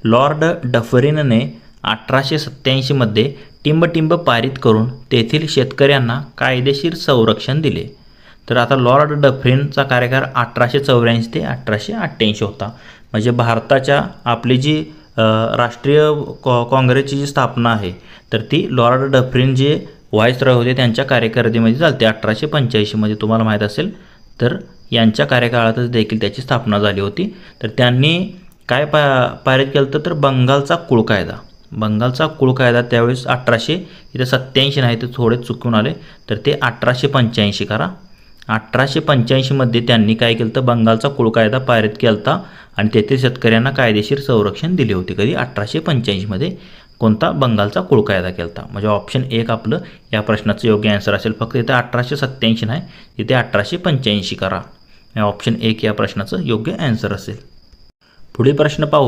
Lord डफरिनने 1887 मध्ये टिंबटिंब पारित करून तेथील शेतकऱ्यांना कायदेशीर संरक्षण दिले। तर आता लॉर्ड डफरिनचा कार्यकाळ 1884 ते 1888 होता। म्हणजे भारताच्या आपली जी राष्ट्रीय काँग्रेसची जी स्थापना आहे तर ती लॉर्ड डफरिन जे व्हाईसरॉय होते त्यांच्या कार्यकाळामध्ये झाली 1885 मध्ये, तुम्हाला माहीत असेल। तर यांच्या कार्यकाळातच देखील त्याची स्थापना झाली होती। तर त्यांनी काय पारित केलं तर बंगालचा कुळ कायदा। बंगालचा कुळ कायदा त्यावेळेस 1887 नाही तर थोडे चुकून आले, तर ते 1885 करा। 1885 मध्ये त्यांनी काय केलं तर बंगालचा कुळ कायदा पारित केला आणि तेथील शेतकऱ्यांना कायदेशीर संरक्षण दिले होते। कधी 1885 मध्ये कोणता बंगालचा कुळ कायदा केला। म्हणजे ऑप्शन 1 आपलं या प्रश्नाचं योग्य आन्सर असेल। फक्त इथे 1887 नाही, इथे 1885 करा। ऑप्शन 1 या प्रश्नाचं योग्य आन्सर असेल। पुढील प्रश्न पाहू।